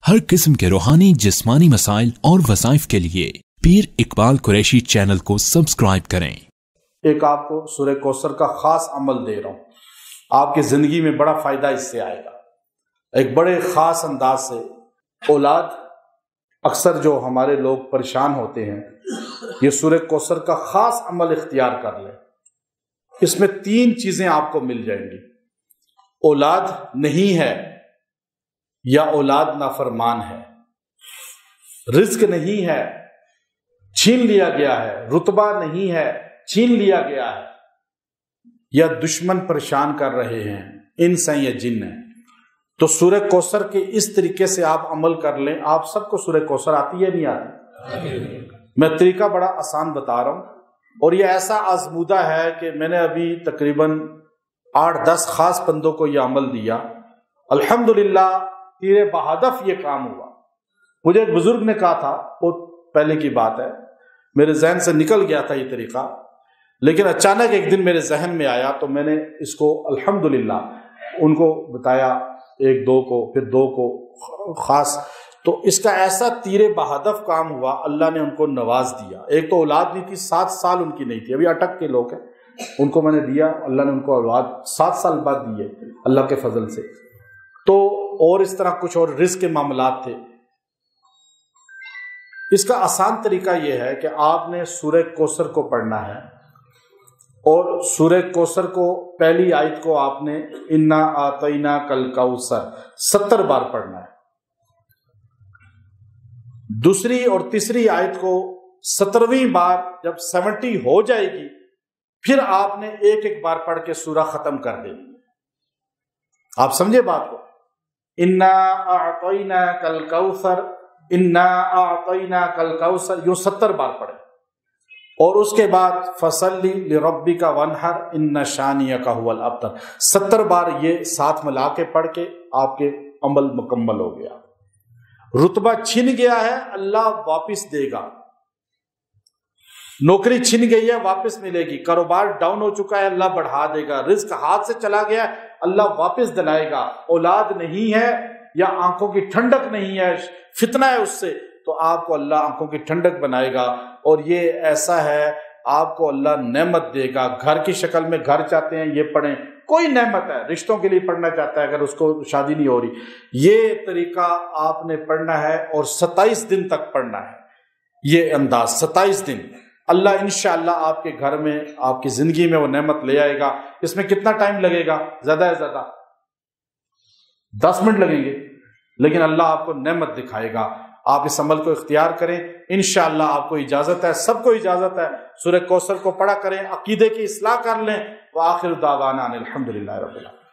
ہر قسم کے روحانی جسمانی مسائل اور وظائف کے لیے پیر اقبال قریشی چینل کو سبسکرائب کریں۔ ایک آپ کو سورہ کوثر کا خاص عمل دے رہا ہوں، آپ کی زندگی میں بڑا فائدہ اس سے آئے گا۔ ایک بڑے خاص انداز سے اولاد، اکثر جو ہمارے لوگ پریشان ہوتے ہیں، یہ سورہ کوثر کا خاص عمل اختیار کر لیں۔ اس میں 3 چیزیں آپ کو مل جائیں گی۔ اولاد نہیں ہے یا اولاد نافرمان ہے، رزق نہیں ہے، چھین لیا گیا ہے، رتبہ نہیں ہے، چھین لیا گیا ہے، یا دشمن پریشان کر رہے ہیں، انس ہیں یا جن ہیں، تو سورہ کوثر کے اس طریقے سے آپ عمل کر لیں۔ آپ سب کو سورہ کوثر آتی ہے نہیں آتی؟ میں طریقہ بڑا آسان بتا رہا ہوں، اور یہ ایسا آزمودہ ہے کہ میں نے ابھی تقریباً 8-10 خاص بندوں کو یہ عمل دیا، الحمدللہ تیرے بہدف یہ کام ہوا۔ مجھے ایک بزرگ نے کہا تھا، بہت پہلے کی بات ہے، میرے ذہن سے نکل گیا تھا یہ طریقہ، لیکن اچانک ایک دن میرے ذہن میں آیا تو میں نے اس کو الحمدللہ ان کو بتایا، 1-2 کو، پھر 2 کو خاص، تو اس کا ایسا تیرے بہدف کام ہوا، اللہ نے ان کو نواز دیا۔ ایک تو اولاد نہیں تھی، 7 سال ان کی نہیں تھی، ابھی اٹک کے لوگ ہیں، ان کو میں نے دیا، اللہ نے ان کو اولاد 7 سال بعد دی ہے اللہ کے فضل سے۔ تو اور اس طرح کچھ اور رزق کے معاملات تھے۔ اس کا آسان طریقہ یہ ہے کہ آپ نے سورہ کوثر کو پڑھنا ہے، اور سورہ کوثر کو پہلی آیت کو آپ نے انا اعطیناک الکوثر 70 بار پڑھنا ہے، دوسری اور تیسری آیت کو 17ویں بار جب 70 ہو جائے گی، پھر آپ نے ایک بار پڑھ کے سورہ ختم کر دینی۔ آپ سمجھے بات کو؟ انا اعطیناک الکوثر، انا اعطیناک الکوثر، یہ 70 بار پڑھے، اور اس کے بعد فصلی لربک وانحر ان شانئک ھو الابتر، 70 بار یہ ساتھ ملا کے پڑھ کے آپ کے عمل مکمل ہو گیا۔ رتبہ چھن گیا ہے، اللہ واپس دے گا۔ نوکری چھن گئی ہے، واپس ملے گی۔ کاروبار ڈاؤن ہو چکا ہے، اللہ بڑھا دے گا۔ رزق ہاتھ سے چلا گیا ہے، اللہ واپس دلائے گا۔ اولاد نہیں ہے یا آنکھوں کی ٹھنڈک نہیں ہے، فتنہ ہے اس سے، تو آپ کو اللہ آنکھوں کی ٹھنڈک بنائے گا۔ اور یہ ایسا ہے، آپ کو اللہ نعمت دے گا۔ گھر کی شکل میں گھر چاہتے ہیں، یہ پڑھیں، کوئی نعمت ہے، رشتوں کے لیے پڑھنا چاہتا ہے اگر اس کو شادی نہیں ہو رہی، یہ طریقہ آپ نے پڑھنا ہے، اور 27 دن تک پڑھنا ہے۔ یہ انداز 27 دن اللہ انشاءاللہ آپ کے گھر میں، آپ کی زندگی میں وہ نعمت لے آئے گا۔ اس میں کتنا ٹائم لگے گا؟ زیادہ سے زیادہ 10 منٹ لگیں گے، لیکن اللہ آپ کو نعمت دکھائے گا۔ آپ اس عمل کو اختیار کریں، انشاءاللہ آپ کو اجازت ہے، سب کو اجازت ہے، سورہ کوثر کو پڑھا کریں، عقیدے کی اصلاح کر لیں۔ وآخر دعوانا ان الحمدللہ رب العالمین۔